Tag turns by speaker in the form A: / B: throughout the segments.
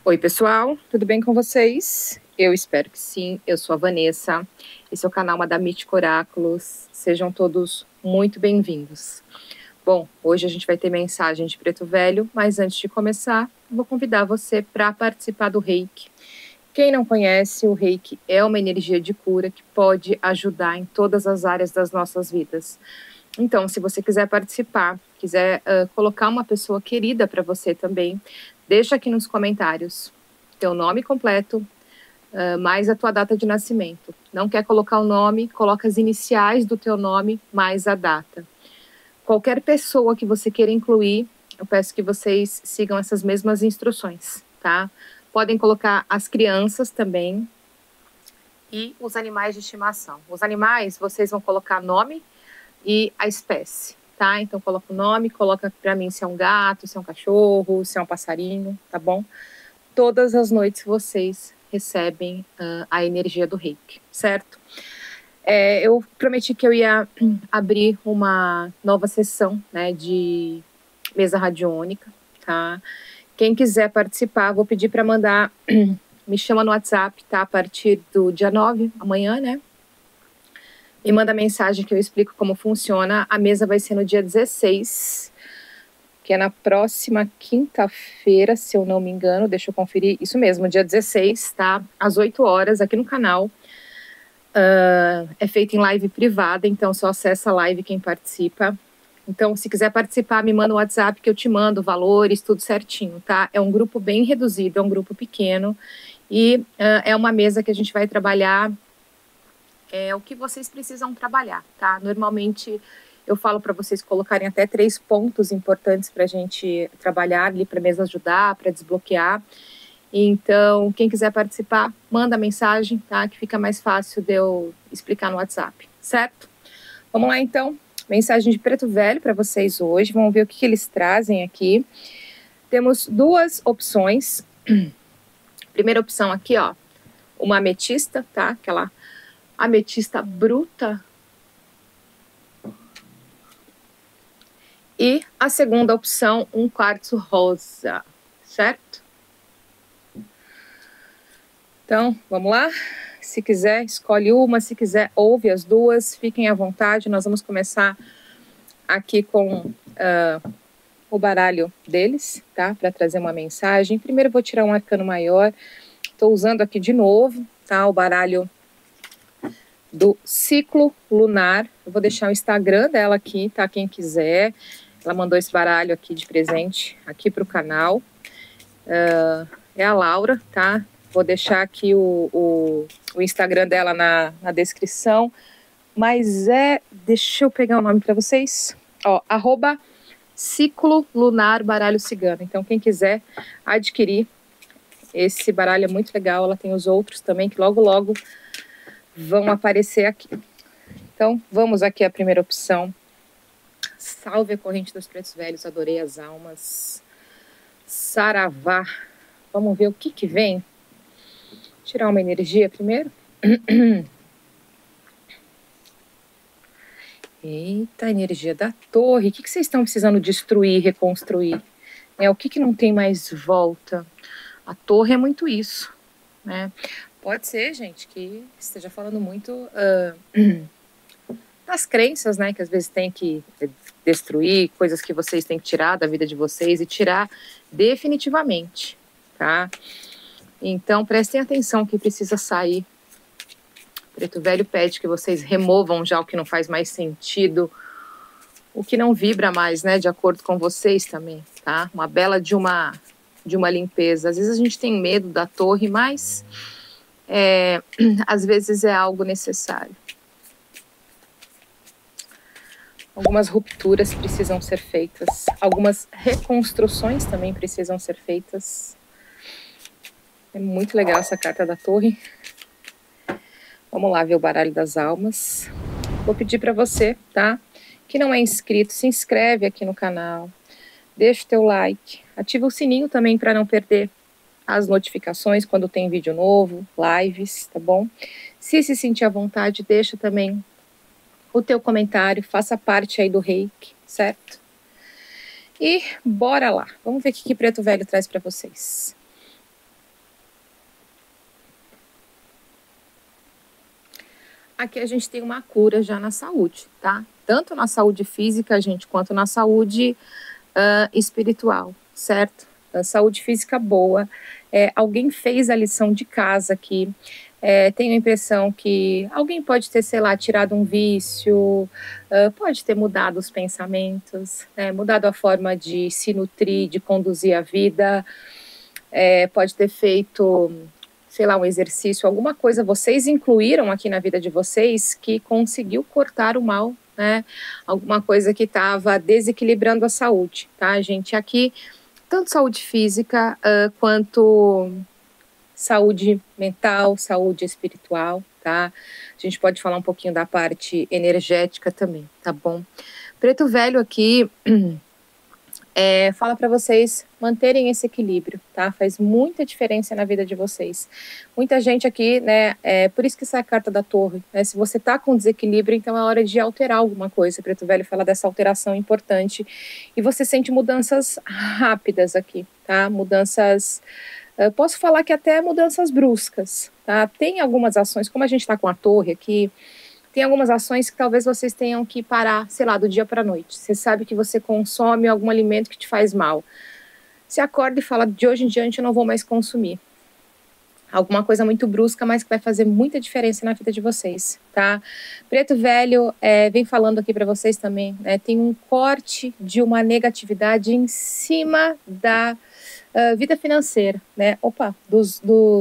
A: Oi, pessoal, tudo bem com vocês? Eu espero que sim. Eu sou a Vanessa, esse é o canal Madame Mística Oráculos. Sejam todos muito bem-vindos. Bom, hoje a gente vai ter mensagem de Preto Velho, mas antes de começar, vou convidar você para participar do Reiki. Quem não conhece, o Reiki é uma energia de cura que pode ajudar em todas as áreas das nossas vidas. Então, se você quiser participar, quiser colocar uma pessoa querida para você também, deixa aqui nos comentários teu nome completo, mais a tua data de nascimento. Não quer colocar o nome, coloca as iniciais do teu nome, mais a data. Qualquer pessoa que você queira incluir, eu peço que vocês sigam essas mesmas instruções, tá? Podem colocar as crianças também e os animais de estimação. Os animais, vocês vão colocar nome e a espécie, tá? Então coloca o nome, coloca para mim se é um gato, se é um cachorro, se é um passarinho, tá bom? Todas as noites vocês recebem a energia do Reiki, certo? Eu prometi que eu ia abrir uma nova sessão, né, de mesa radiônica, tá? Quem quiser participar, vou pedir para mandar, me chama no WhatsApp, tá? A partir do dia 9, amanhã, né? Me manda mensagem que eu explico como funciona. A mesa vai ser no dia 16, que é na próxima quinta-feira, se eu não me engano. Deixa eu conferir. Isso mesmo, dia 16, tá? Às 8 horas, aqui no canal. É feito em live privada, então só acessa a live quem participa. Então, se quiser participar, me manda um WhatsApp que eu te mando valores, tudo certinho, tá? É um grupo bem reduzido, é um grupo pequeno. E é uma mesa que a gente vai trabalhar o que vocês precisam trabalhar, tá? Normalmente eu falo para vocês colocarem até 3 pontos importantes para a gente trabalhar ali, para mesmo ajudar, para desbloquear. Então, quem quiser participar, manda mensagem, tá? Que fica mais fácil de eu explicar no WhatsApp, certo? Vamos lá, então. Mensagem de Preto Velho para vocês hoje. Vamos ver o que eles trazem aqui. Temos 2 opções. Primeira opção aqui, ó, uma ametista, tá? Aquela ametista bruta. E a segunda opção, um quartzo rosa, certo? Então, vamos lá? Se quiser, escolhe uma. Se quiser, ouve as duas. Fiquem à vontade. Nós vamos começar aqui com o baralho deles, tá? Para trazer uma mensagem. Primeiro eu vou tirar um arcano maior. Estou usando aqui de novo, tá? O baralho do ciclo lunar. Eu vou deixar o Instagram dela aqui, tá? Quem quiser. Ela mandou esse baralho aqui de presente, aqui para o canal. É a Laura, tá? Vou deixar aqui o Instagram dela na descrição. Mas deixa eu pegar o nome para vocês. Ó, @ciclo lunar baralho cigano. Então, quem quiser adquirir esse baralho é muito legal. Ela tem os outros também que logo, logo vão aparecer aqui. Então, vamos aqui à primeira opção. Salve a corrente dos pretos velhos, adorei as almas. Saravá. Vamos ver o que vem. Tirar uma energia primeiro. Eita, energia da torre. O que vocês estão precisando destruir, reconstruir? O que não tem mais volta? A torre é muito isso, né? Pode ser, gente, que esteja falando muito das crenças, né? Que às vezes tem que destruir, coisas que vocês têm que tirar da vida de vocês e tirar definitivamente, tá? Então, prestem atenção que precisa sair. Preto Velho pede que vocês removam já o que não faz mais sentido, o que não vibra mais, né? De acordo com vocês também, tá? Uma bela de uma limpeza. Às vezes a gente tem medo da torre, mas às vezes é algo necessário. Algumas rupturas precisam ser feitas. Algumas reconstruções também precisam ser feitas. É muito legal essa carta da torre. Vamos lá ver o baralho das almas. Vou pedir para você, tá? Que não é inscrito, se inscreve aqui no canal. Deixa o teu like. Ativa o sininho também para não perder as notificações quando tem vídeo novo, lives, tá bom? Se sentir à vontade, deixa também o teu comentário, faça parte aí do Reiki, certo? E bora lá. Vamos ver o que Preto Velho traz para vocês. aqui a gente tem uma cura já na saúde, tá? Tanto na saúde física, gente, quanto na saúde espiritual, certo? A saúde física boa. Alguém fez a lição de casa aqui. Tenho a impressão que alguém pode ter, sei lá, tirado um vício, pode ter mudado os pensamentos, né? Mudado a forma de se nutrir, de conduzir a vida, pode ter feito, sei lá, um exercício, alguma coisa vocês incluíram aqui na vida de vocês que conseguiu cortar o mal, né? Alguma coisa que estava desequilibrando a saúde, tá, gente? Aqui, tanto saúde física quanto saúde mental, saúde espiritual, tá? A gente pode falar um pouquinho da parte energética também, tá bom? Preto Velho aqui fala para vocês manterem esse equilíbrio, tá? Faz muita diferença na vida de vocês. Muita gente aqui, né? Por isso que sai a carta da Torre, né? Se você tá com desequilíbrio, então é hora de alterar alguma coisa. Preto Velho fala dessa alteração importante e você sente mudanças rápidas aqui, tá? Mudanças, posso falar que até mudanças bruscas, tá? Tem algumas ações, como a gente tá com a Torre aqui, tem algumas ações que talvez vocês tenham que parar, sei lá, do dia para a noite. Você sabe que você consome algum alimento que te faz mal. Você acorda e fala, de hoje em diante eu não vou mais consumir. Alguma coisa muito brusca, mas que vai fazer muita diferença na vida de vocês, tá? Preto Velho vem falando aqui para vocês também, né? Tem um corte de uma negatividade em cima da vida financeira, né?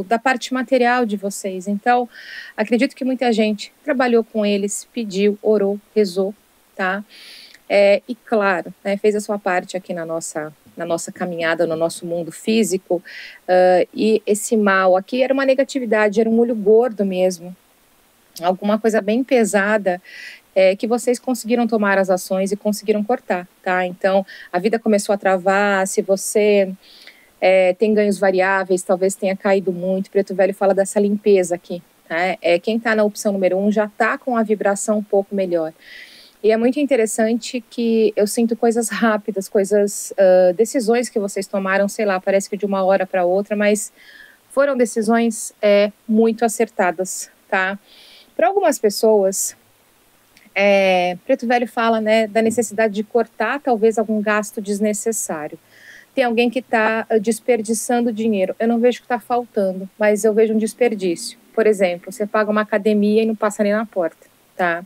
A: Da parte material de vocês. Então, acredito que muita gente trabalhou com eles, pediu, orou, rezou, tá? E claro, né, fez a sua parte aqui na nossa caminhada, no nosso mundo físico, e esse mal aqui era uma negatividade, era um olho gordo mesmo, alguma coisa bem pesada, que vocês conseguiram tomar as ações e conseguiram cortar, tá? Então, a vida começou a travar, se você tem ganhos variáveis, talvez tenha caído muito. Preto Velho fala dessa limpeza aqui, tá? Quem está na opção número 1 já está com a vibração um pouco melhor. E é muito interessante que eu sinto coisas rápidas, decisões que vocês tomaram, sei lá, parece que de uma hora para outra, mas foram decisões muito acertadas, tá? Para algumas pessoas, Preto Velho fala, né, da necessidade de cortar talvez algum gasto desnecessário. Tem alguém que está desperdiçando dinheiro. Eu não vejo que está faltando, mas eu vejo um desperdício. Por exemplo, você paga uma academia e não passa nem na porta, tá?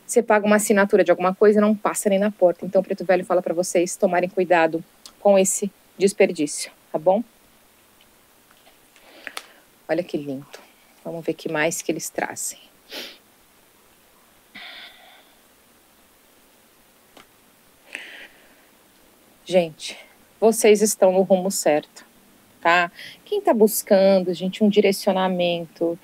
A: Você paga uma assinatura de alguma coisa e não passa nem na porta. Então, o Preto Velho fala para vocês tomarem cuidado com esse desperdício, tá bom? Olha que lindo. Vamos ver o que mais que eles trazem. Gente, vocês estão no rumo certo, tá? Quem está buscando, gente, um direcionamento,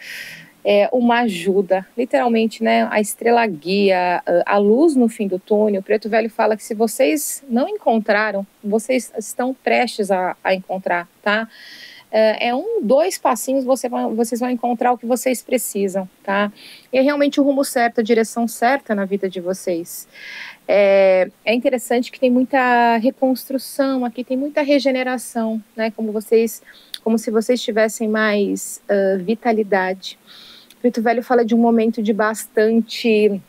A: uma ajuda, literalmente, né? A estrela guia, a luz no fim do túnel. O Preto Velho fala que se vocês não encontraram, vocês estão prestes a encontrar, tá? 2 passinhos vocês vão encontrar o que vocês precisam, tá? E é realmente o rumo certo, a direção certa na vida de vocês. É interessante que tem muita reconstrução aqui, tem muita regeneração, né? Como se vocês tivessem mais vitalidade. O Preto Velho fala de um momento de bastante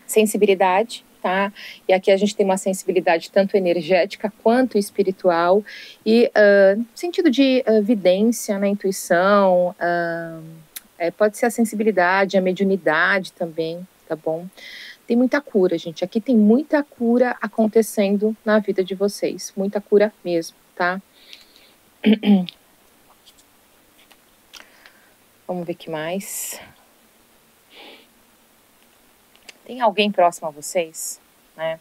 A: sensibilidade, tá? E aqui a gente tem uma sensibilidade tanto energética quanto espiritual e sentido de vidência, né? Intuição, pode ser a sensibilidade, a mediunidade também, tá bom? Tem muita cura, gente. Aqui tem muita cura acontecendo na vida de vocês. Muita cura mesmo, tá? Vamos ver o que mais. Tem alguém próximo a vocês, né?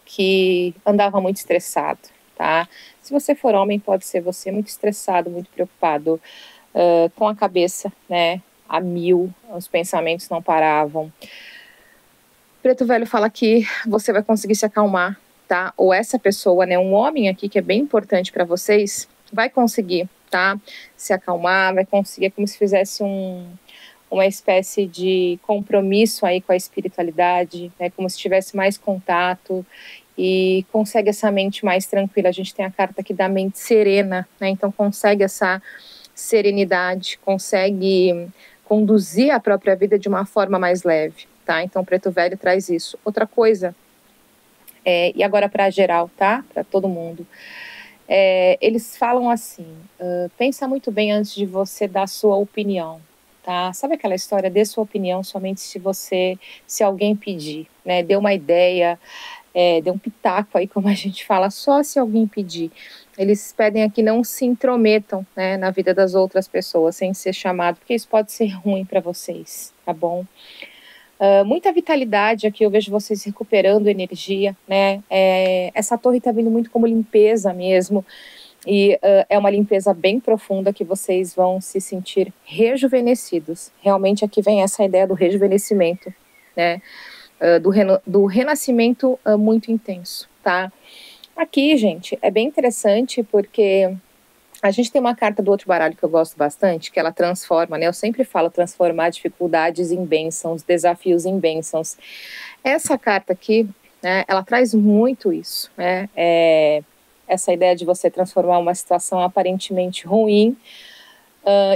A: Que andava muito estressado, tá? Se você for homem, pode ser você muito estressado, muito preocupado, com a cabeça, né? A mil, os pensamentos não paravam. Preto Velho fala que você vai conseguir se acalmar, tá? Ou essa pessoa, né, um homem aqui que é bem importante para vocês, vai conseguir, tá? Se acalmar, vai conseguir, é como se fizesse uma espécie de compromisso aí com a espiritualidade, né? Como se tivesse mais contato e consegue essa mente mais tranquila. A gente tem a carta aqui da mente serena, né? Então consegue essa serenidade, consegue conduzir a própria vida de uma forma mais leve, tá? Então o Preto Velho traz isso. Outra coisa, e agora para geral, tá? Para todo mundo. Eles falam assim, pensa muito bem antes de você dar sua opinião, tá? Sabe aquela história, dê sua opinião somente se alguém pedir, né? Dê uma ideia, dê um pitaco aí, como a gente fala, só se alguém pedir. Eles pedem aqui não se intrometam, né, na vida das outras pessoas, sem ser chamado, porque isso pode ser ruim para vocês, tá bom? Muita vitalidade aqui, eu vejo vocês recuperando energia, né? Essa torre está vindo muito como limpeza mesmo, e é uma limpeza bem profunda que vocês vão se sentir rejuvenescidos. Realmente aqui vem essa ideia do rejuvenescimento, né? Do renascimento muito intenso, tá? Aqui, gente, é bem interessante porque a gente tem uma carta do outro baralho que eu gosto bastante, que ela transforma, né? Eu sempre falo transformar dificuldades em bênçãos, desafios em bênçãos. Essa carta aqui, né, ela traz muito isso, né? Essa ideia de você transformar uma situação aparentemente ruim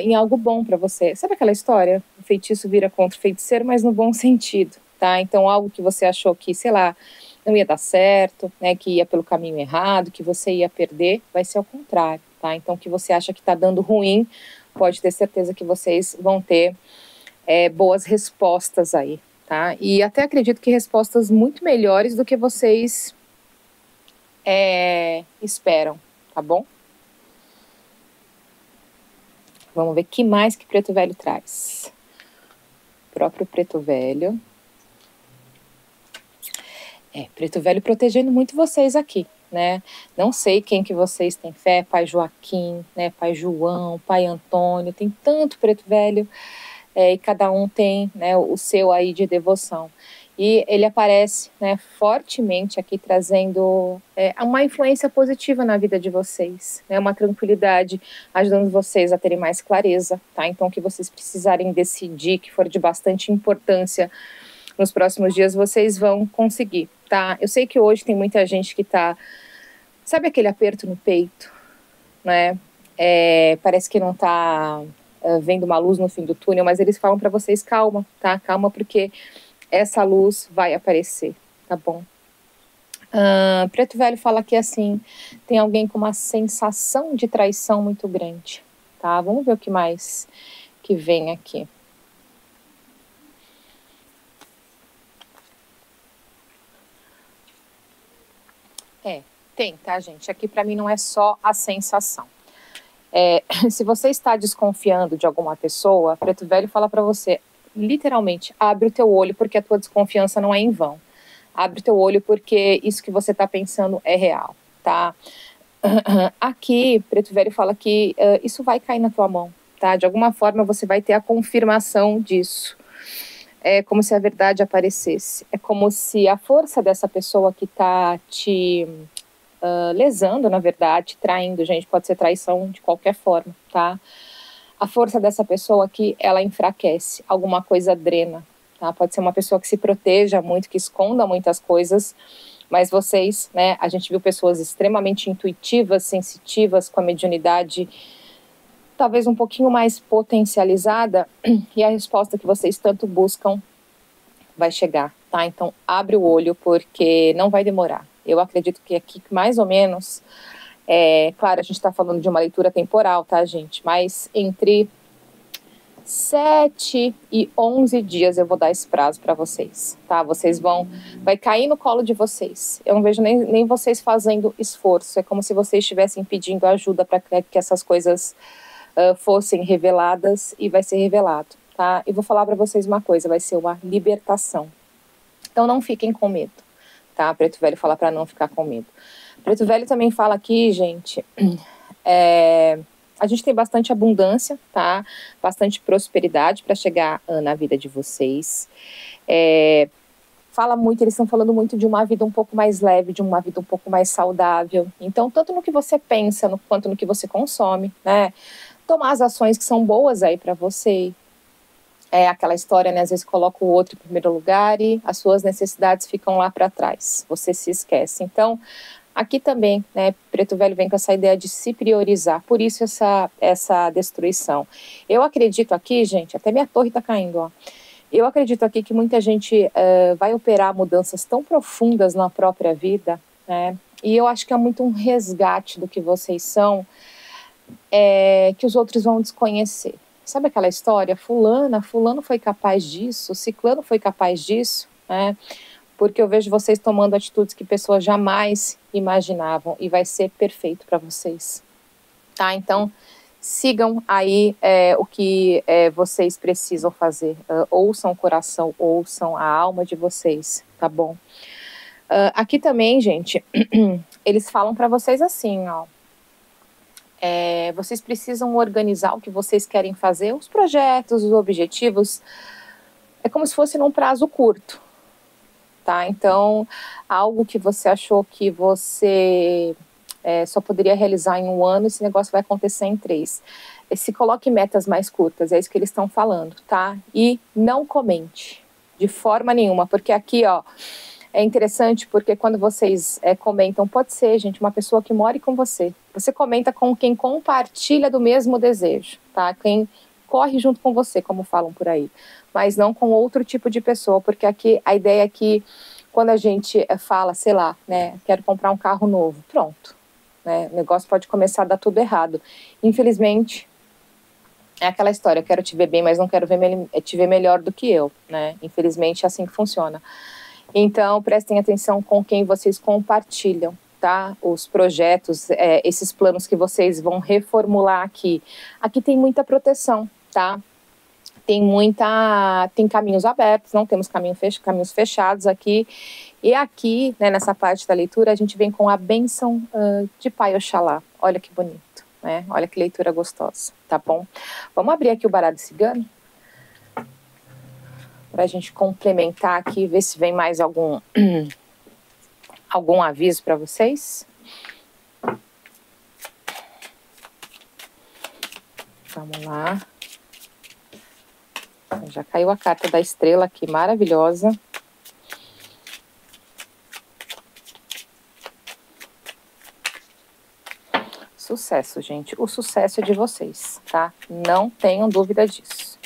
A: em algo bom para você. Sabe aquela história? O feitiço vira contra o feiticeiro, mas no bom sentido, tá? Então, algo que você achou que, sei lá, não ia dar certo, né, que ia pelo caminho errado, que você ia perder, vai ser ao contrário, tá? Então, o que você acha que está dando ruim, pode ter certeza que vocês vão ter boas respostas aí, tá? E até acredito que respostas muito melhores do que vocês esperam, tá bom? Vamos ver o que mais que Preto Velho traz. O próprio Preto Velho. Preto Velho protegendo muito vocês aqui, né? Não sei quem que vocês têm fé, Pai Joaquim, né? Pai João, Pai Antônio, tem tanto Preto Velho, e cada um tem, né, o seu aí de devoção. E ele aparece, né, fortemente aqui, trazendo uma influência positiva na vida de vocês, né, uma tranquilidade, ajudando vocês a terem mais clareza, tá? Então, o que vocês precisarem decidir, que for de bastante importância nos próximos dias, vocês vão conseguir, tá? Eu sei que hoje tem muita gente que tá, sabe aquele aperto no peito, né? Parece que não tá vendo uma luz no fim do túnel, mas eles falam para vocês, calma, tá? Calma, porque essa luz vai aparecer, tá bom? Preto Velho fala que, assim, tem alguém com uma sensação de traição muito grande, tá? Vamos ver o que mais que vem aqui. Tem, tá, gente? Aqui para mim não é só a sensação. Se você está desconfiando de alguma pessoa, Preto Velho fala para você, literalmente, abre o teu olho porque a tua desconfiança não é em vão. Abre o teu olho porque isso que você está pensando é real, tá? Aqui, Preto Velho fala que isso vai cair na tua mão, tá? De alguma forma você vai ter a confirmação disso. É como se a verdade aparecesse. É como se a força dessa pessoa que está te lesando, na verdade, traindo, gente, pode ser traição de qualquer forma, tá? A força dessa pessoa aqui, ela enfraquece, alguma coisa drena, tá? Pode ser uma pessoa que se proteja muito, que esconda muitas coisas, mas vocês, né, a gente viu pessoas extremamente intuitivas, sensitivas, com a mediunidade talvez um pouquinho mais potencializada, e a resposta que vocês tanto buscam vai chegar, tá? Então, abre o olho, porque não vai demorar. Eu acredito que aqui, mais ou menos, claro, a gente está falando de uma leitura temporal, tá, gente? Mas entre 7 e 11 dias eu vou dar esse prazo para vocês, tá? Vocês vai cair no colo de vocês. Eu não vejo nem vocês fazendo esforço. É como se vocês estivessem pedindo ajuda para que essas coisas fossem reveladas, e vai ser revelado, tá? E vou falar para vocês uma coisa, vai ser uma libertação. Então não fiquem com medo, tá? Preto Velho fala para não ficar com medo. Preto Velho também fala aqui, gente, a gente tem bastante abundância, tá? Bastante prosperidade para chegar na vida de vocês. Eles estão falando muito de uma vida um pouco mais leve, de uma vida um pouco mais saudável. Então, tanto no que você pensa, quanto no que você consome, né? Tomar as ações que são boas aí para você. Aquela história, né? Às vezes coloca o outro em primeiro lugar e as suas necessidades ficam lá para trás. Você se esquece. Então, aqui também, né, Preto Velho vem com essa ideia de se priorizar, por isso essa destruição. Eu acredito aqui, gente, até minha torre tá caindo, ó. Eu acredito aqui que muita gente vai operar mudanças tão profundas na própria vida, né, e eu acho que é muito um resgate do que vocês são, que os outros vão desconhecer. Sabe aquela história? Fulano foi capaz disso, ciclano foi capaz disso, né? Porque eu vejo vocês tomando atitudes que pessoas jamais imaginavam e vai ser perfeito para vocês, tá? Então, sigam aí o que vocês precisam fazer. Ouçam o coração, ouçam a alma de vocês, tá bom? Aqui também, gente, eles falam para vocês assim, ó. Vocês precisam organizar o que vocês querem fazer, os projetos, os objetivos, é como se fosse num prazo curto, tá? Então, algo que você achou que você só poderia realizar em 1 ano, esse negócio vai acontecer em 3. Se coloque metas mais curtas, é isso que eles estão falando, tá? E não comente, de forma nenhuma, porque aqui, ó, é interessante porque quando vocês comentam, pode ser, gente, uma pessoa que more com você. Você comenta com quem compartilha do mesmo desejo, tá? Quem corre junto com você, como falam por aí. Mas não com outro tipo de pessoa, porque aqui a ideia é que quando a gente fala, sei lá, né, quero comprar um carro novo, pronto, né, o negócio pode começar a dar tudo errado. Infelizmente, é aquela história, eu quero te ver bem, mas não quero te ver melhor do que eu, né? Infelizmente é assim que funciona. Então, prestem atenção com quem vocês compartilham, tá? Os projetos, esses planos que vocês vão reformular aqui. Aqui tem muita proteção, tá? Tem caminhos abertos, não temos caminhos fechados aqui. E aqui, né, nessa parte da leitura, a gente vem com a bênção de Pai Oxalá. Olha que bonito, né? Olha que leitura gostosa, tá bom? Vamos abrir aqui o baralho cigano? Para a gente complementar aqui, ver se vem mais algum aviso para vocês. Vamos lá. Já caiu a carta da estrela aqui, maravilhosa. Sucesso, gente. O sucesso é de vocês, tá? Não tenham dúvida disso.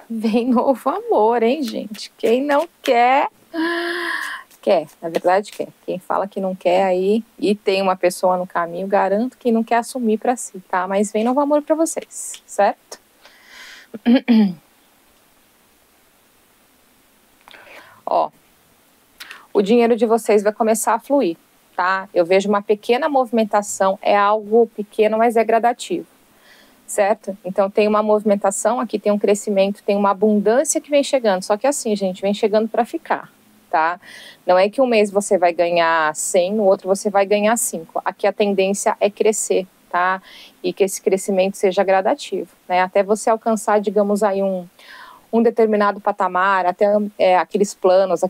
A: Vem novo amor, hein, gente? Quem não quer, quer. Na verdade, quer. Quem fala que não quer aí e tem uma pessoa no caminho, garanto que não quer assumir para si, tá? Mas vem novo amor para vocês, certo? Ó, o dinheiro de vocês vai começar a fluir, tá? Eu vejo uma pequena movimentação, é algo pequeno, mas é gradativo. Certo? Então tem uma movimentação, aqui tem um crescimento, tem uma abundância que vem chegando, só que assim, gente, vem chegando para ficar, tá? Não é que um mês você vai ganhar 100, no outro você vai ganhar 5. Aqui a tendência é crescer, tá? E que esse crescimento seja gradativo, né? Até você alcançar, digamos aí, um determinado patamar, até aqueles planos,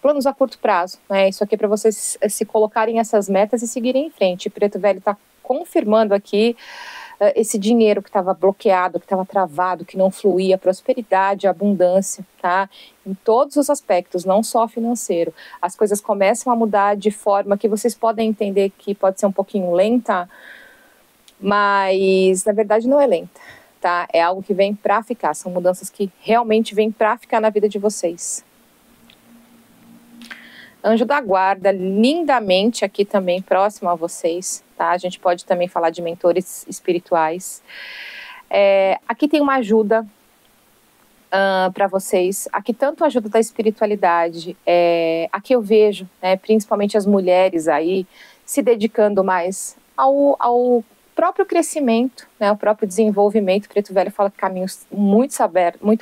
A: planos a curto prazo, né? Isso aqui é para vocês se colocarem essas metas e seguirem em frente. O Preto Velho está confirmando aqui esse dinheiro que estava bloqueado, que estava travado, que não fluía, prosperidade, abundância, tá? Em todos os aspectos, não só financeiro. As coisas começam a mudar de forma que vocês podem entender que pode ser um pouquinho lenta, mas na verdade não é lenta, tá? É algo que vem para ficar, são mudanças que realmente vêm para ficar na vida de vocês. Anjo da guarda, lindamente aqui também, próximo a vocês, tá? A gente pode também falar de mentores espirituais. Aqui tem uma ajuda para vocês. Aqui tanto ajuda da espiritualidade, aqui eu vejo, né, principalmente as mulheres aí, se dedicando mais ao próprio crescimento, né, o próprio desenvolvimento. O Preto Velho fala que caminhos muito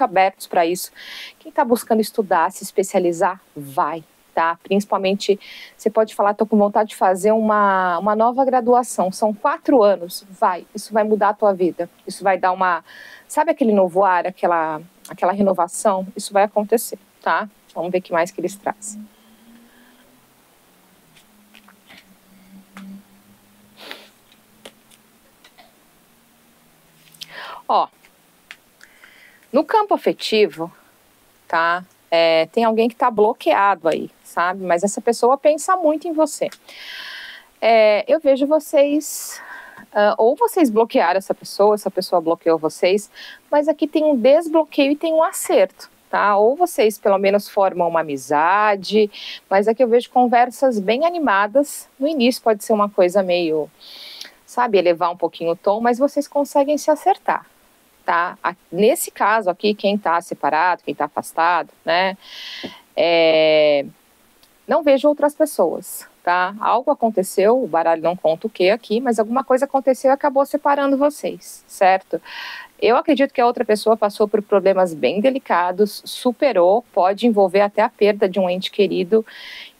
A: abertos para isso. Quem está buscando estudar, se especializar, vai. Tá? Principalmente, você pode falar, estou com vontade de fazer uma nova graduação, são 4 anos, isso vai mudar a tua vida, isso vai dar sabe aquele novo ar, aquela renovação, isso vai acontecer, tá? Vamos ver o que mais que eles trazem. Ó, No campo afetivo, tá? Tem alguém que está bloqueado aí, sabe? Mas essa pessoa pensa muito em você. Eu vejo vocês, ou vocês bloquearam essa pessoa bloqueou vocês, mas aqui tem um desbloqueio e tem um acerto, tá? Ou vocês pelo menos formam uma amizade, mas aqui eu vejo conversas bem animadas. No início pode ser uma coisa meio, sabe, elevar um pouquinho o tom, mas vocês conseguem se acertar, tá? Nesse caso aqui, quem está separado, quem está afastado, né? Não vejo outras pessoas, tá? Algo aconteceu, o baralho não conta o que aqui, mas alguma coisa aconteceu e acabou separando vocês, certo? Eu acredito que a outra pessoa passou por problemas bem delicados, superou, pode envolver até a perda de um ente querido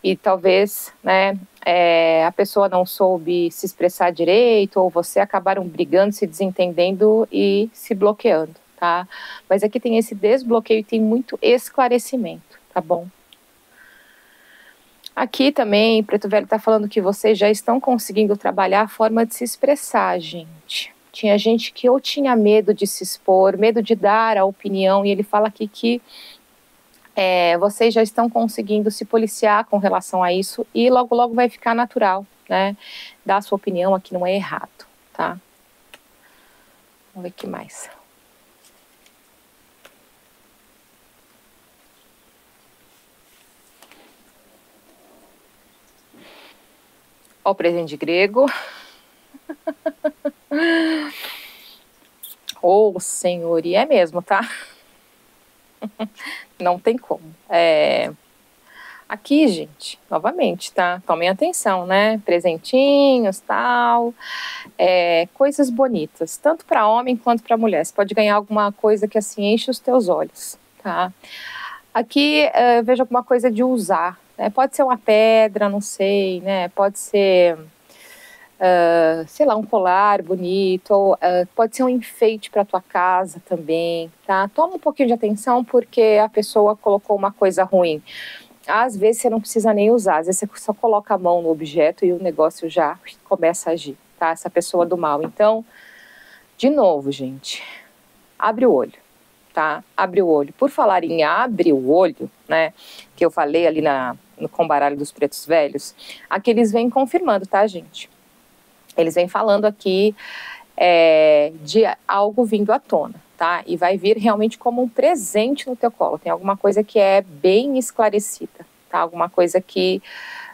A: e talvez, né, a pessoa não soube se expressar direito ou você acabaram brigando, se desentendendo e se bloqueando, tá? Mas aqui tem esse desbloqueio e tem muito esclarecimento, tá bom? Aqui também, Preto Velho está falando que vocês já estão conseguindo trabalhar a forma de se expressar, gente. Tinha gente que ou tinha medo de se expor, medo de dar a opinião, e ele fala aqui que vocês já estão conseguindo se policiar com relação a isso e logo logo vai ficar natural, né? Dar a sua opinião aqui não é errado, tá? Vamos ver o que mais. Ó o presente grego. Oh, Senhor, e é mesmo, tá? Não tem como. Aqui, gente, novamente, tá? Tomem atenção, né? Presentinhos, tal, coisas bonitas, tanto para homem quanto para mulher. Você pode ganhar alguma coisa que assim enche os teus olhos, tá? Aqui eu vejo alguma coisa de usar, né? Pode ser uma pedra, não sei, né? Pode ser, sei lá, um colar bonito, ou pode ser um enfeite para tua casa também, tá? Toma um pouquinho de atenção porque a pessoa colocou uma coisa ruim. Às vezes você não precisa nem usar, às vezes você só coloca a mão no objeto e o negócio já começa a agir, tá? Essa pessoa do mal. Então, de novo, gente, abre o olho, tá? Abre o olho. Por falar em abre o olho, né, que eu falei ali com o baralho dos pretos velhos, aqui eles vêm confirmando, tá, gente? Eles vêm falando aqui de algo vindo à tona, tá? E vai vir realmente como um presente no teu colo. Tem alguma coisa que é bem esclarecida, tá? Alguma coisa que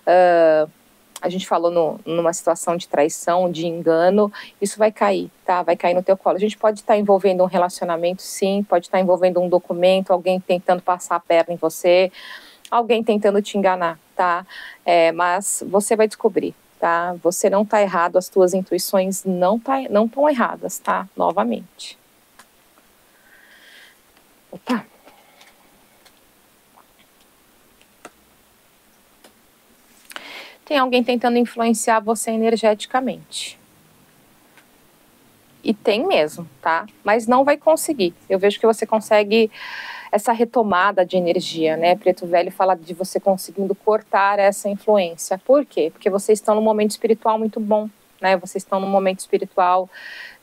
A: a gente falou numa situação de traição, de engano, isso vai cair, tá? Vai cair no teu colo. A gente pode estar envolvendo um relacionamento, sim, pode estar envolvendo um documento, alguém tentando passar a perna em você, alguém tentando te enganar, tá? Mas você vai descobrir, tá? Você não tá errado, as tuas intuições não estão erradas, tá? Novamente. Opa! Tem alguém tentando influenciar você energeticamente. E tem mesmo, tá? Mas não vai conseguir. Eu vejo que você consegue essa retomada de energia, né? Preto Velho fala de você conseguindo cortar essa influência. Por quê? Porque vocês estão num momento espiritual muito bom, né? Vocês estão num momento espiritual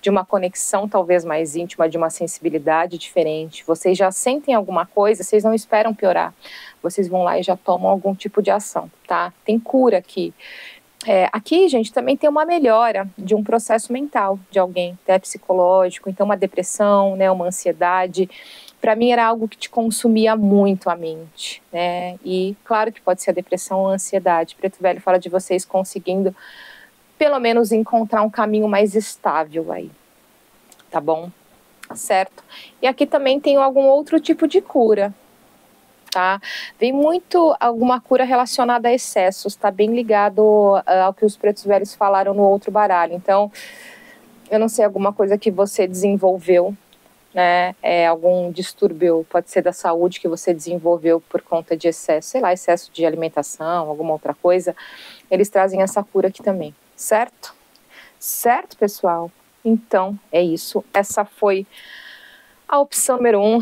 A: de uma conexão talvez mais íntima, de uma sensibilidade diferente. Vocês já sentem alguma coisa, vocês não esperam piorar. Vocês vão lá e já tomam algum tipo de ação, tá? Tem cura aqui. Aqui, gente, também tem uma melhora de um processo mental de alguém, até psicológico, então uma depressão, né, uma ansiedade. Para mim era algo que te consumia muito a mente, né? E claro que pode ser a depressão ou a ansiedade. Preto Velho fala de vocês conseguindo, pelo menos, encontrar um caminho mais estável aí, tá bom? Certo? E aqui também tem algum outro tipo de cura, tá? Vem muito alguma cura relacionada a excessos, tá bem ligado ao que os pretos velhos falaram no outro baralho. Então, eu não sei, alguma coisa que você desenvolveu, né? Algum distúrbio, pode ser da saúde que você desenvolveu por conta de excesso, sei lá, excesso de alimentação, alguma outra coisa. Eles trazem essa cura aqui também, certo? Certo, pessoal? Então, é isso. Essa foi a opção número 1,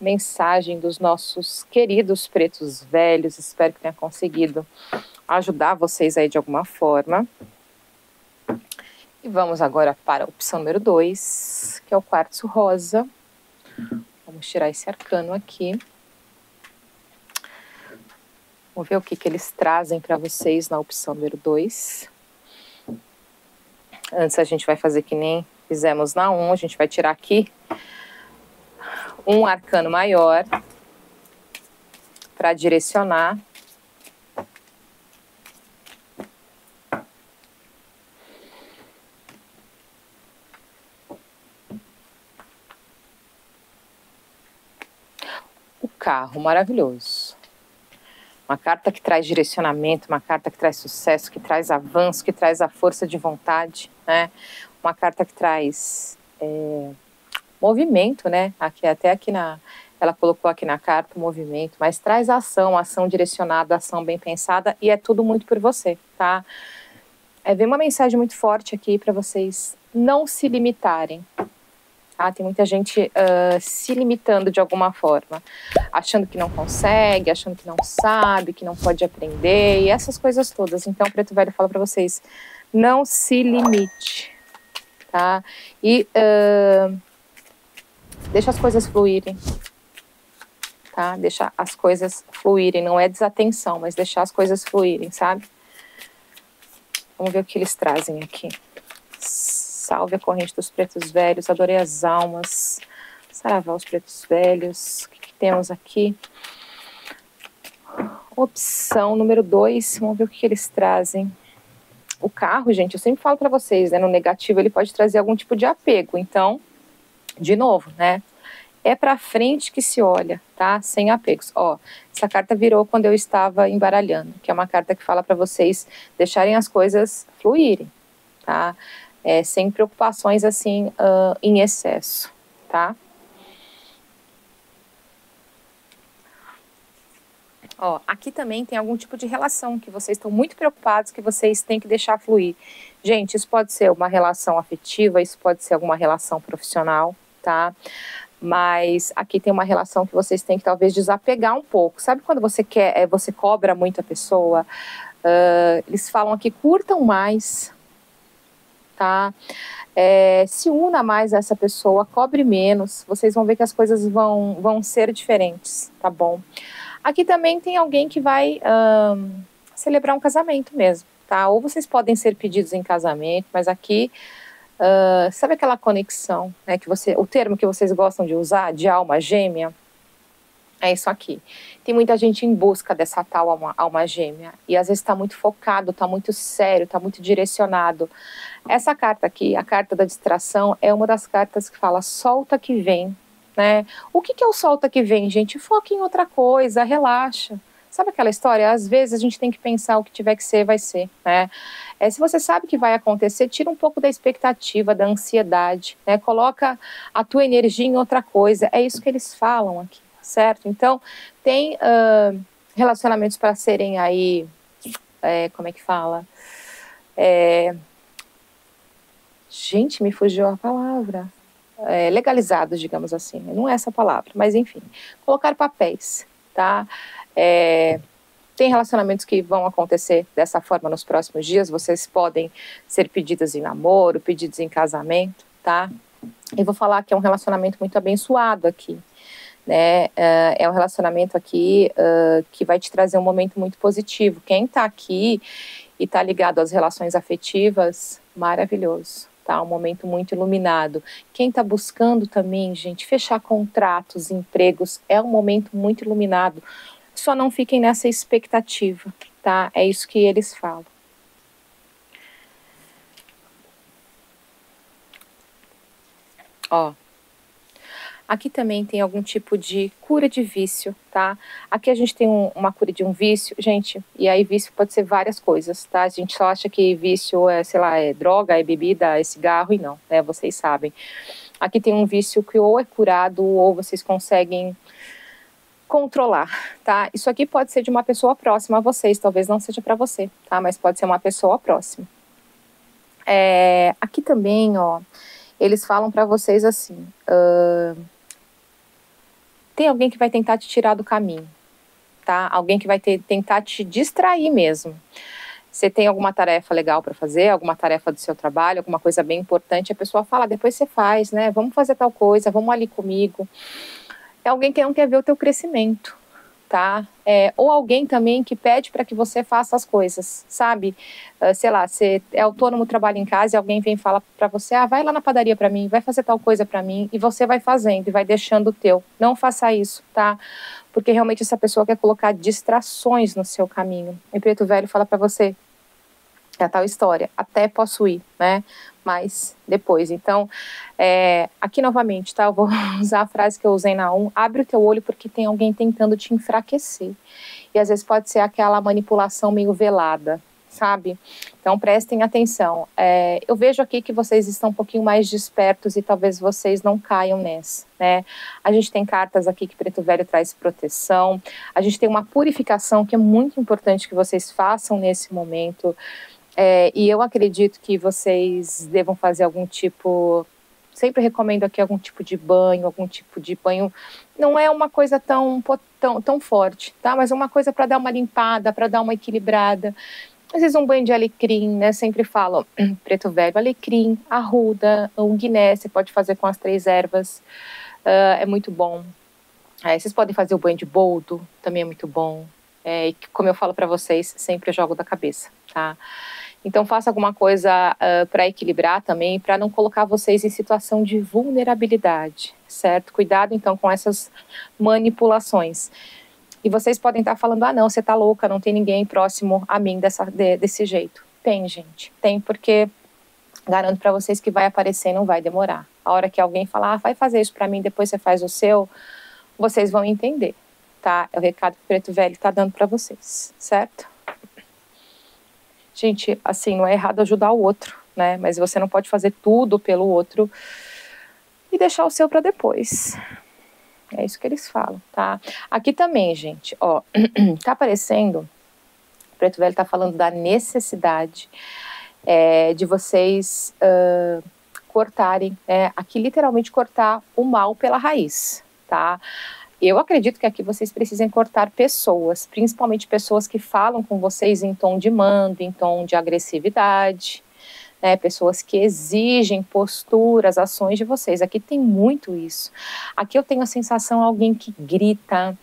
A: mensagem dos nossos queridos pretos velhos. Espero que tenha conseguido ajudar vocês aí de alguma forma. E vamos agora para a opção número 2, que é o quartzo rosa. Vamos tirar esse arcano aqui. Vamos ver o que eles trazem para vocês na opção número 2. Antes a gente vai fazer que nem fizemos na 1, a gente vai tirar aqui um arcano maior para direcionar. O carro, maravilhoso. Uma carta que traz direcionamento, uma carta que traz sucesso, que traz avanço, que traz a força de vontade, né? Uma carta que traz movimento, né? Até aqui ela colocou aqui na carta o movimento, mas traz ação direcionada, ação bem pensada, e é tudo muito por você, tá? Vem uma mensagem muito forte aqui para vocês não se limitarem. Tem muita gente se limitando de alguma forma, achando que não consegue, achando que não sabe, que não pode aprender, e essas coisas todas. Então, o Preto Velho fala para vocês, não se limite, tá? E deixa as coisas fluírem, tá? Deixa as coisas fluírem, não é desatenção, mas deixar as coisas fluírem, sabe? Vamos ver o que eles trazem aqui. Salve a corrente dos pretos velhos, adorei as almas, saravá os pretos velhos. O que temos aqui? Opção número 2, vamos ver o que eles trazem. O carro, gente, eu sempre falo para vocês, né, no negativo ele pode trazer algum tipo de apego, então, de novo, né, é para frente que se olha, tá, sem apegos. Ó, essa carta virou quando eu estava embaralhando, que é uma carta que fala para vocês deixarem as coisas fluírem, tá, sem preocupações assim em excesso, tá? Ó, aqui também tem algum tipo de relação que vocês estão muito preocupados, que vocês têm que deixar fluir. Gente, isso pode ser uma relação afetiva, isso pode ser alguma relação profissional, tá? Mas aqui tem uma relação que vocês têm que talvez desapegar um pouco. Sabe quando você quer, você cobra muito a pessoa? Eles falam aqui, curtam mais, tá? Se una mais a essa pessoa, cobre menos, vocês vão ver que as coisas vão ser diferentes, tá bom? Aqui também tem alguém que vai celebrar um casamento mesmo, tá? Ou vocês podem ser pedidos em casamento, mas aqui, sabe aquela conexão, né, o termo que vocês gostam de usar, de alma gêmea? É isso aqui. Tem muita gente em busca dessa tal alma gêmea, e às vezes está muito focado, está muito sério, está muito direcionado. Essa carta aqui, a carta da distração, é uma das cartas que fala solta que vem, né? O que é o solta que vem, gente? Foca em outra coisa, relaxa. Sabe aquela história? Às vezes a gente tem que pensar o que tiver que ser, vai ser, né? Se você sabe que vai acontecer, tira um pouco da expectativa, da ansiedade, né? Coloca a tua energia em outra coisa. É isso que eles falam aqui, certo? Então, tem relacionamentos para serem aí, como é que fala? Gente, me fugiu a palavra. Legalizados, digamos assim. Não é essa palavra, mas enfim. Colocar papéis, tá? Tem relacionamentos que vão acontecer dessa forma nos próximos dias. Vocês podem ser pedidas em namoro, pedidos em casamento, tá? E vou falar que é um relacionamento muito abençoado aqui, né? É um relacionamento aqui que vai te trazer um momento muito positivo. Quem tá aqui e tá ligado às relações afetivas, maravilhoso. Tá, um momento muito iluminado. Quem está buscando também, gente, fechar contratos, empregos, é um momento muito iluminado. Só não fiquem nessa expectativa, tá? É isso que eles falam. Ó, aqui também tem algum tipo de cura de vício, tá? Aqui a gente tem uma cura de um vício, gente, e aí vício pode ser várias coisas, tá? A gente só acha que vício é, sei lá, é droga, é bebida, é cigarro, e não, né? Vocês sabem. Aqui tem um vício que ou é curado ou vocês conseguem controlar, tá? Isso aqui pode ser de uma pessoa próxima a vocês, talvez não seja para você, tá? Mas pode ser uma pessoa próxima. Aqui também, ó, eles falam para vocês assim... tem alguém que vai tentar te tirar do caminho, tá? Alguém que vai tentar te distrair mesmo. Você tem alguma tarefa legal para fazer, alguma tarefa do seu trabalho, alguma coisa bem importante, a pessoa fala, depois você faz, né? Vamos fazer tal coisa, vamos ali comigo. é alguém que não quer ver o teu crescimento, tá? Ou alguém também que pede para que você faça as coisas, sabe? Sei lá, você é autônomo, trabalha em casa e alguém vem e fala para você, vai lá na padaria para mim, vai fazer tal coisa para mim, e você vai fazendo e vai deixando o teu. Não faça isso, tá? Porque realmente essa pessoa quer colocar distrações no seu caminho. E Preto Velho fala para você, é a tal história, até posso ir, né? Mas depois. Então, aqui novamente, tá? Eu vou usar a frase que eu usei na 1, abre o teu olho porque tem alguém tentando te enfraquecer. E às vezes pode ser aquela manipulação meio velada, sabe? Então prestem atenção. Eu vejo aqui que vocês estão um pouquinho mais despertos e talvez vocês não caiam nessa, né? A gente tem cartas aqui que Preto Velho traz proteção. A gente tem uma purificação que é muito importante que vocês façam nesse momento. E eu acredito que vocês devam fazer algum tipo, sempre recomendo aqui algum tipo de banho, não é uma coisa tão forte, tá? Mas é uma coisa para dar uma limpada, para dar uma equilibrada. Às vezes um banho de alecrim, né? Sempre falo, Preto Velho, alecrim, arruda, um guiné, você pode fazer com as 3 ervas, é muito bom. Vocês podem fazer o banho de boldo, também é muito bom. E como eu falo para vocês, sempre eu jogo da cabeça, tá? Então faça alguma coisa para equilibrar também, para não colocar vocês em situação de vulnerabilidade, certo? Cuidado então com essas manipulações. E vocês podem estar falando, não, você tá louca, não tem ninguém próximo a mim desse jeito. Tem, gente, tem, porque garanto para vocês que vai aparecer e não vai demorar. A hora que alguém falar, vai fazer isso para mim, depois você faz o seu, vocês vão entender, tá? É o recado que o Preto Velho tá dando para vocês, certo? Gente, assim, não é errado ajudar o outro, né? Mas você não pode fazer tudo pelo outro e deixar o seu para depois. É isso que eles falam, tá? Aqui também, gente, ó, tá aparecendo, o Preto Velho tá falando da necessidade de vocês cortarem, aqui literalmente cortar o mal pela raiz, tá? Eu acredito que aqui vocês precisem cortar pessoas, principalmente pessoas que falam com vocês em tom de mando, em tom de agressividade, né? Pessoas que exigem posturas, ações de vocês. Aqui tem muito isso. Aqui eu tenho a sensação de alguém que grita.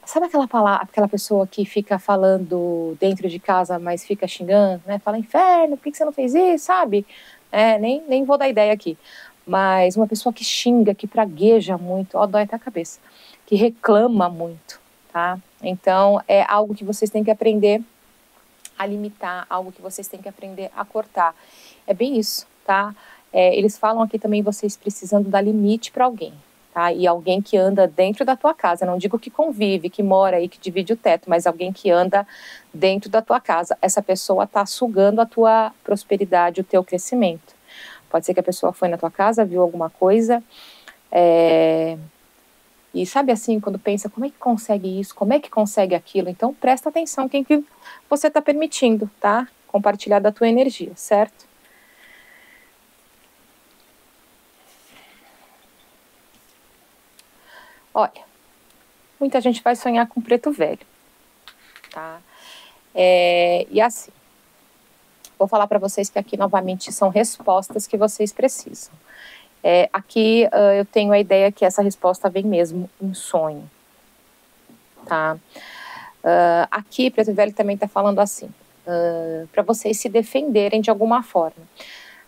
A: Sabe aquela pessoa que fica falando dentro de casa, mas fica xingando, né? Fala, inferno, por que você não fez isso, sabe? Nem vou dar ideia aqui. Mas uma pessoa que xinga, que pragueja muito, dói até a cabeça, que reclama muito, tá? Então, é algo que vocês têm que aprender a limitar, algo que vocês têm que aprender a cortar. É bem isso, tá? Eles falam aqui também vocês precisando dar limite para alguém, tá? E alguém que anda dentro da tua casa, não digo que convive, que mora aí, que divide o teto, mas alguém que anda dentro da tua casa. Essa pessoa tá sugando a tua prosperidade, o teu crescimento. Pode ser que a pessoa foi na tua casa, viu alguma coisa, e sabe assim, quando pensa, como é que consegue isso, como é que consegue aquilo? Então, presta atenção quem que você está permitindo, tá? Compartilhar da tua energia, certo? Olha, muita gente vai sonhar com Preto Velho, tá? E assim, vou falar para vocês que aqui novamente são respostas que vocês precisam. Aqui eu tenho a ideia que essa resposta vem mesmo em sonho, tá? Aqui Preto Velho também está falando assim, para vocês se defenderem de alguma forma.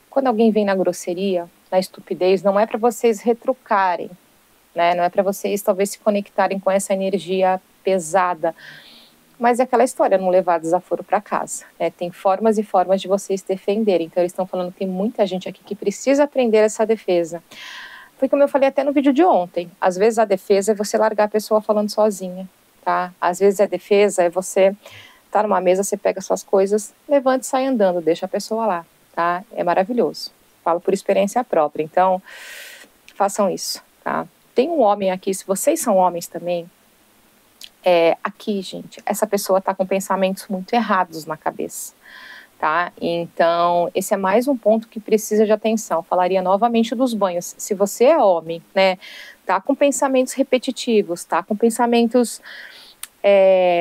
A: Quando alguém vem na grosseria, na estupidez, não é para vocês retrucarem, né? Não é para vocês talvez se conectarem com essa energia pesada, mas é aquela história, não levar desaforo para casa. Tem formas e formas de vocês se defenderem. Então eles estão falando que tem muita gente aqui que precisa aprender essa defesa. Foi como eu falei até no vídeo de ontem. Às vezes a defesa é você largar a pessoa falando sozinha, tá? Às vezes a defesa é você estar numa mesa, você pega suas coisas, levanta e sai andando, deixa a pessoa lá, tá? É maravilhoso. Falo por experiência própria. Então, façam isso, tá? Tem um homem aqui, se vocês são homens também, aqui, gente, essa pessoa está com pensamentos muito errados na cabeça, tá? Então, esse é mais um ponto que precisa de atenção. Falaria novamente dos banhos. Se você é homem, né, tá com pensamentos repetitivos, tá com pensamentos,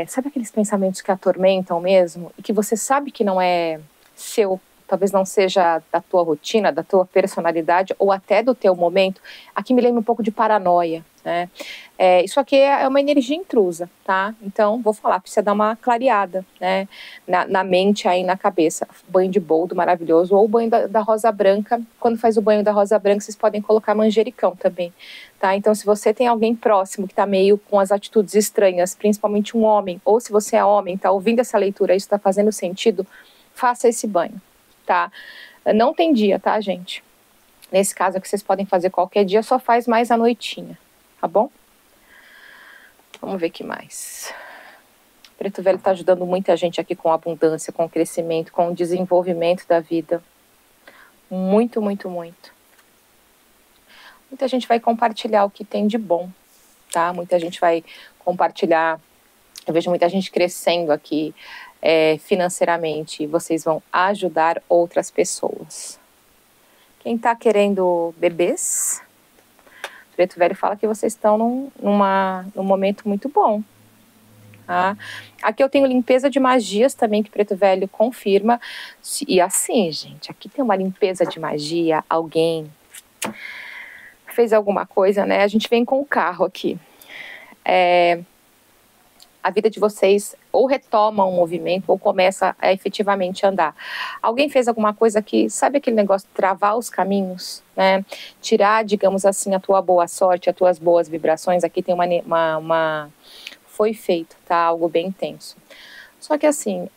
A: sabe aqueles pensamentos que atormentam mesmo? E que você sabe que não é seu, talvez não seja da tua rotina, da tua personalidade, ou até do teu momento, aqui me lembra um pouco de paranoia, né? Isso aqui é uma energia intrusa, tá? Então, vou falar, precisa dar uma clareada, né? Na mente aí, na cabeça. Banho de boldo maravilhoso, ou o banho da rosa branca. Quando faz o banho da rosa branca, vocês podem colocar manjericão também, tá? Então, se você tem alguém próximo que tá meio com as atitudes estranhas, principalmente um homem, ou se você é homem, tá ouvindo essa leitura, isso tá fazendo sentido, faça esse banho, tá? Não tem dia, tá, gente? Nesse caso aqui, vocês podem fazer qualquer dia, só faz mais à noitinha, tá bom? Vamos ver o que mais. O Preto Velho está ajudando muita gente aqui com abundância, com crescimento, com o desenvolvimento da vida. Muito, muito, muito. Muita gente vai compartilhar o que tem de bom, tá? Muita gente vai compartilhar. Eu vejo muita gente crescendo aqui financeiramente. E vocês vão ajudar outras pessoas. Quem está querendo bebês... Preto Velho fala que vocês estão num momento muito bom. Tá? Aqui eu tenho limpeza de magias também, que Preto Velho confirma. E assim, gente, aqui tem uma limpeza de magia, alguém fez alguma coisa, né? A gente vem com o carro aqui. A vida de vocês ou retoma um movimento ou começa a efetivamente andar. Alguém fez alguma coisa que, sabe aquele negócio de travar os caminhos, né? Tirar, digamos assim, a tua boa sorte, as tuas boas vibrações. Aqui tem foi feito, tá? Algo bem intenso. Só que assim,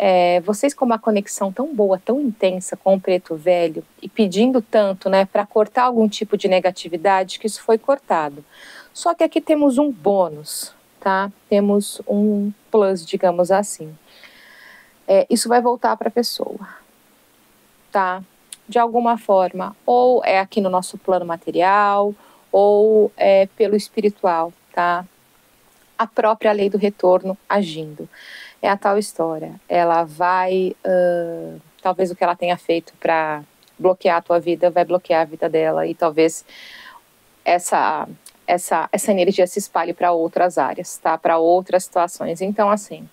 A: vocês com uma conexão tão boa, tão intensa com o Preto Velho e pedindo tanto, né, para cortar algum tipo de negatividade, que isso foi cortado. Só que aqui temos um bônus, tá? Temos um plus, digamos assim. Isso vai voltar para a pessoa, tá? De alguma forma, ou é aqui no nosso plano material, ou é pelo espiritual, tá? A própria lei do retorno agindo. É a tal história. Ela vai, talvez o que ela tenha feito para bloquear a tua vida, vai bloquear a vida dela, e talvez essa energia se espalhe para outras áreas, tá? Para outras situações. Então, assim,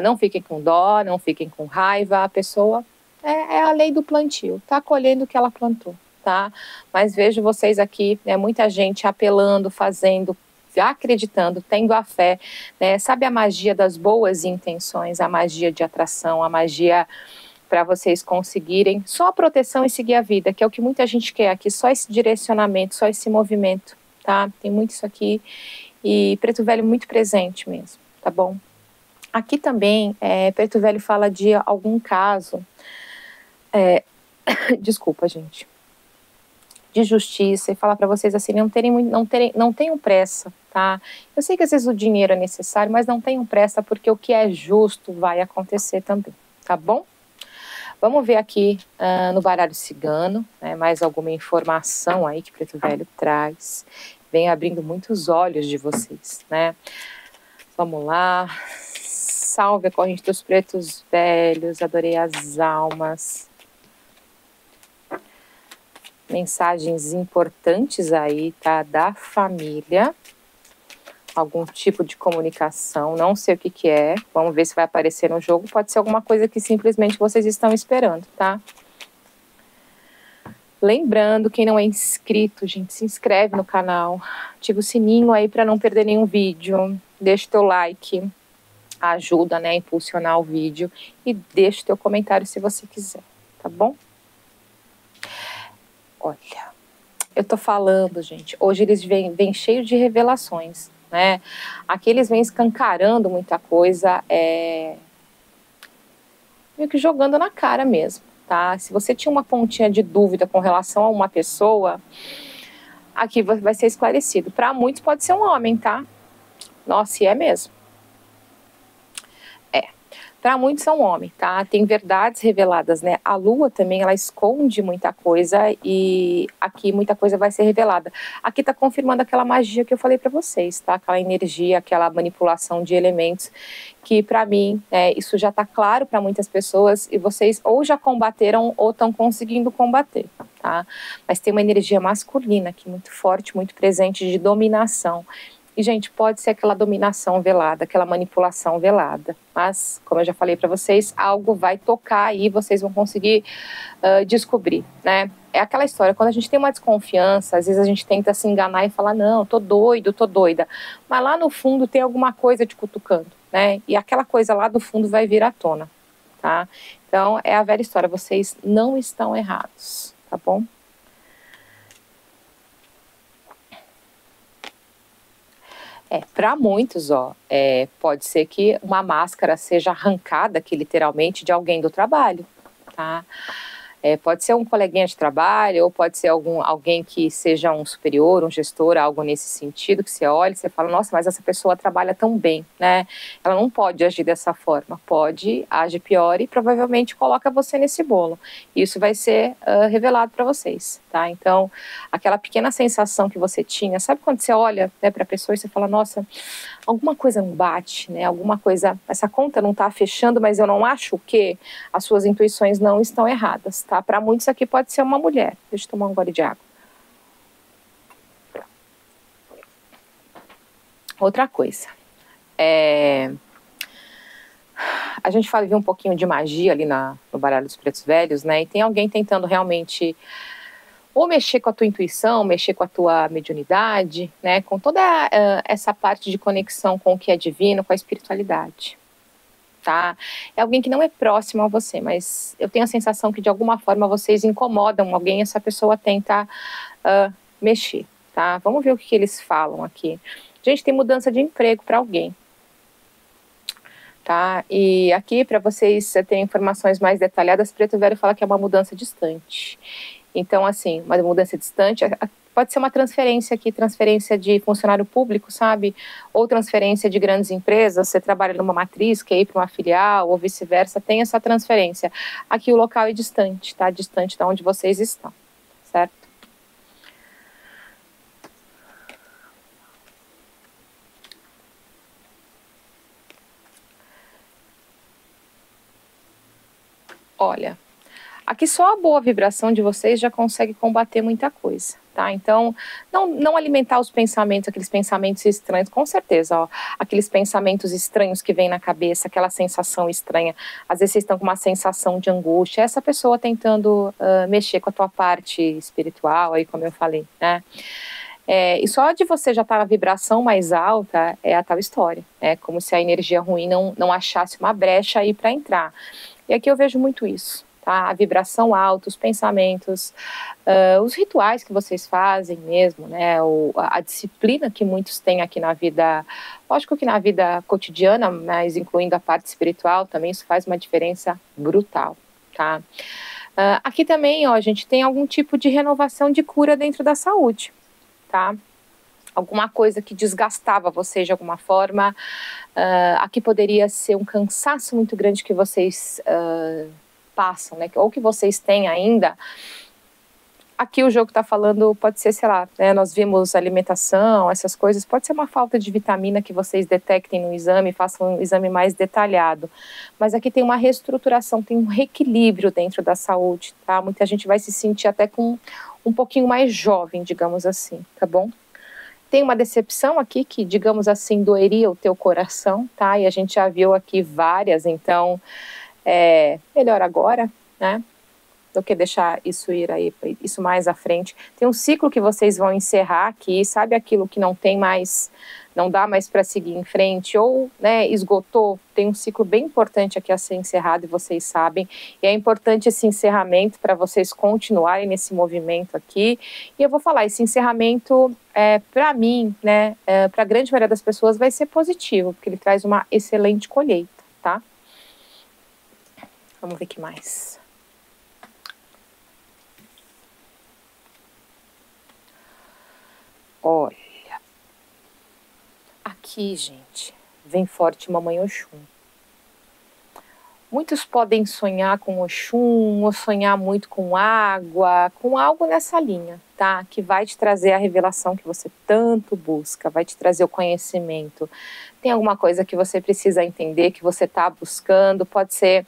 A: não fiquem com dó, não fiquem com raiva. A pessoa é a lei do plantio, tá colhendo o que ela plantou, tá? Mas vejo vocês aqui, muita gente apelando, fazendo, acreditando, tendo a fé, né? Sabe a magia das boas intenções, a magia de atração, a magia para vocês conseguirem só a proteção e seguir a vida, que é o que muita gente quer aqui, só esse direcionamento, só esse movimento. Tá? Tem muito isso aqui, e Preto Velho muito presente mesmo, tá bom? Aqui também, Preto Velho fala de algum caso, desculpa, gente, de justiça, e fala para vocês assim, não tenham pressa, tá? Eu sei que às vezes o dinheiro é necessário, mas não tenham pressa, porque o que é justo vai acontecer também, tá bom? Vamos ver aqui no baralho cigano, né, mais alguma informação aí que Preto Velho traz. Vem abrindo muitos olhos de vocês, né? Vamos lá. Salve a corrente dos pretos velhos, adorei as almas. Mensagens importantes aí, tá? Da família. Algum tipo de comunicação, não sei o que é, vamos ver se vai aparecer no jogo, pode ser alguma coisa que simplesmente vocês estão esperando, tá? Lembrando, quem não é inscrito, gente, se inscreve no canal, ativa o sininho aí para não perder nenhum vídeo, deixa o teu like, ajuda, né, a impulsionar o vídeo, e deixa o teu comentário se você quiser, tá bom? Olha, eu tô falando, gente, hoje eles vêm cheios de revelações, né? Aqui eles vêm escancarando muita coisa, meio que jogando na cara mesmo, tá? Se você tinha uma pontinha de dúvida com relação a uma pessoa, aqui vai ser esclarecido. Para muitos pode ser um homem, tá? Nossa, e é mesmo. Para muitos são homens, tá? Tem verdades reveladas, né? A lua também, ela esconde muita coisa, e aqui muita coisa vai ser revelada. Aqui tá confirmando aquela magia que eu falei para vocês, tá? Aquela energia, aquela manipulação de elementos, que para mim, isso já tá claro para muitas pessoas, e vocês ou já combateram ou estão conseguindo combater, tá? Mas tem uma energia masculina aqui muito forte, muito presente, de dominação. E, gente, pode ser aquela dominação velada, aquela manipulação velada. Mas, como eu já falei para vocês, algo vai tocar aí, vocês vão conseguir descobrir, né? é aquela história, quando a gente tem uma desconfiança, às vezes a gente tenta se enganar e falar, não, tô doido, tô doida, mas lá no fundo tem alguma coisa te cutucando, né, e aquela coisa lá do fundo vai vir à tona, tá? Então, é a velha história, vocês não estão errados, tá bom? Para muitos, pode ser que uma máscara seja arrancada aqui, literalmente, de alguém do trabalho, tá? Pode ser um coleguinha de trabalho, ou pode ser alguém que seja um superior, um gestor, algo nesse sentido, que você olha e você fala, nossa, mas essa pessoa trabalha tão bem, né? Ela não pode agir dessa forma, pode, age pior e provavelmente coloca você nesse bolo. Isso vai ser revelado para vocês, tá? Então, aquela pequena sensação que você tinha, sabe quando você olha, né, para a pessoa e você fala, nossa, alguma coisa não bate, né? Alguma coisa, essa conta não está fechando, mas eu não acho que as suas intuições não estão erradas, tá? Para muitos aqui pode ser uma mulher. Deixa eu tomar um gole de água. Outra coisa, a gente viu um pouquinho de magia ali no baralho dos pretos velhos, né? E tem alguém tentando realmente ou mexer com a tua intuição, mexer com a tua mediunidade, né, com toda essa parte de conexão com o que é divino, com a espiritualidade, tá? É alguém que não é próximo a você, mas eu tenho a sensação que de alguma forma vocês incomodam alguém, essa pessoa tenta mexer, tá? Vamos ver o que eles falam aqui. Gente, tem mudança de emprego para alguém, tá? E aqui, para vocês terem informações mais detalhadas, Preto Velho fala que é uma mudança distante. Então, assim, uma mudança distante, pode ser uma transferência aqui, transferência de funcionário público, sabe? Ou transferência de grandes empresas, você trabalha numa matriz, quer ir para uma filial, ou vice-versa, tem essa transferência. Aqui o local é distante, tá? Distante de onde vocês estão, certo? Olha, aqui só a boa vibração de vocês já consegue combater muita coisa, tá? Então, não alimentar os pensamentos, aqueles pensamentos estranhos, com certeza, ó, aqueles pensamentos estranhos que vêm na cabeça, aquela sensação estranha, às vezes vocês estão com uma sensação de angústia, essa pessoa tentando mexer com a tua parte espiritual, aí como eu falei, né? E só de você já estar na vibração mais alta, é a tal história, é como se a energia ruim não achasse uma brecha aí para entrar. E aqui eu vejo muito isso, tá? A vibração alta, os pensamentos, os rituais que vocês fazem mesmo, né? A disciplina que muitos têm aqui na vida, lógico que na vida cotidiana, mas incluindo a parte espiritual também, isso faz uma diferença brutal, tá? Aqui também, ó, a gente tem algum tipo de renovação de cura dentro da saúde, tá? Alguma coisa que desgastava você de alguma forma. Aqui poderia ser um cansaço muito grande que vocês passam, né? Ou que vocês têm ainda. Aqui o jogo está falando, pode ser, sei lá, né, nós vimos alimentação, essas coisas, pode ser uma falta de vitamina que vocês detectem no exame, façam um exame mais detalhado. Mas aqui tem uma reestruturação, tem um reequilíbrio dentro da saúde, tá? Muita gente vai se sentir até com um pouquinho mais jovem, digamos assim, tá bom? Tem uma decepção aqui que, digamos assim, doeria o teu coração, tá? E a gente já viu aqui várias, então melhor agora, né? Do que deixar isso ir aí, isso mais à frente. Tem um ciclo que vocês vão encerrar aqui, sabe aquilo que não tem mais, não dá mais para seguir em frente, ou, né, esgotou, tem um ciclo bem importante aqui a ser encerrado e vocês sabem, e é importante esse encerramento para vocês continuarem nesse movimento aqui, e eu vou falar, esse encerramento, para mim, né, para a grande maioria das pessoas vai ser positivo, porque ele traz uma excelente colheita, tá? Vamos ver o que mais. Olha, aqui, gente, vem forte Mamãe Oxum. Muitos podem sonhar com Oxum, ou sonhar muito com água, com algo nessa linha, tá? Que vai te trazer a revelação que você tanto busca, vai te trazer o conhecimento. Tem alguma coisa que você precisa entender, que você está buscando, pode ser,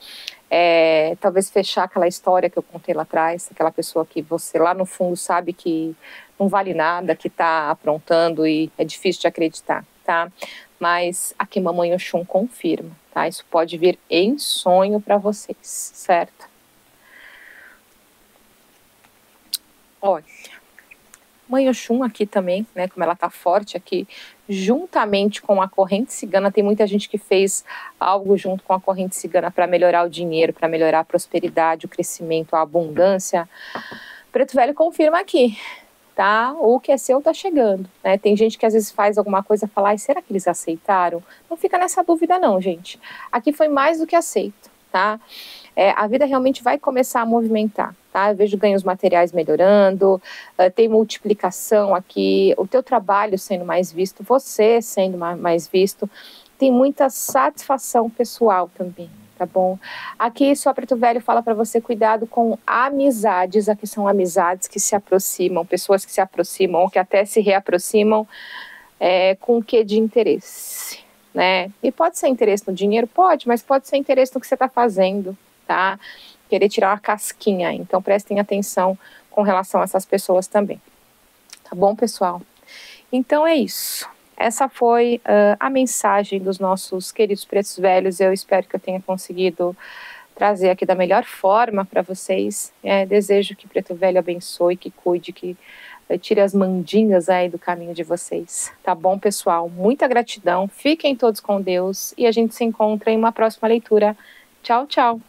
A: talvez fechar aquela história que eu contei lá atrás, aquela pessoa que você lá no fundo sabe que não vale nada, que está aprontando e é difícil de acreditar, tá? Mas aqui Mamãe Oxum confirma, tá? Isso pode vir em sonho para vocês, certo? Olha, Mãe Oxum aqui também, né, como ela tá forte aqui, juntamente com a corrente cigana, tem muita gente que fez algo junto com a corrente cigana para melhorar o dinheiro, para melhorar a prosperidade, o crescimento, a abundância. Preto Velho confirma aqui, tá? O que é seu tá chegando, né? Tem gente que às vezes faz alguma coisa e fala, ai, será que eles aceitaram? Não fica nessa dúvida não, gente. Aqui foi mais do que aceito, tá? A vida realmente vai começar a movimentar, tá? Eu vejo ganhos materiais melhorando, tem multiplicação aqui, o teu trabalho sendo mais visto, você sendo mais visto, tem muita satisfação pessoal também, tá bom? Aqui só Preto Velho fala para você cuidado com amizades, aqui são amizades que se aproximam, pessoas que se aproximam ou que até se reaproximam com o que de interesse, né? E pode ser interesse no dinheiro? Pode, mas pode ser interesse no que você está fazendo, tá? Querer tirar uma casquinha, então prestem atenção com relação a essas pessoas também. Tá bom, pessoal? Então é isso. Essa foi a mensagem dos nossos queridos pretos velhos. Eu espero que eu tenha conseguido trazer aqui da melhor forma para vocês. Desejo que Preto Velho abençoe, que cuide, que tire as mandingas aí do caminho de vocês. Tá bom, pessoal? Muita gratidão. Fiquem todos com Deus e a gente se encontra em uma próxima leitura. Tchau, tchau.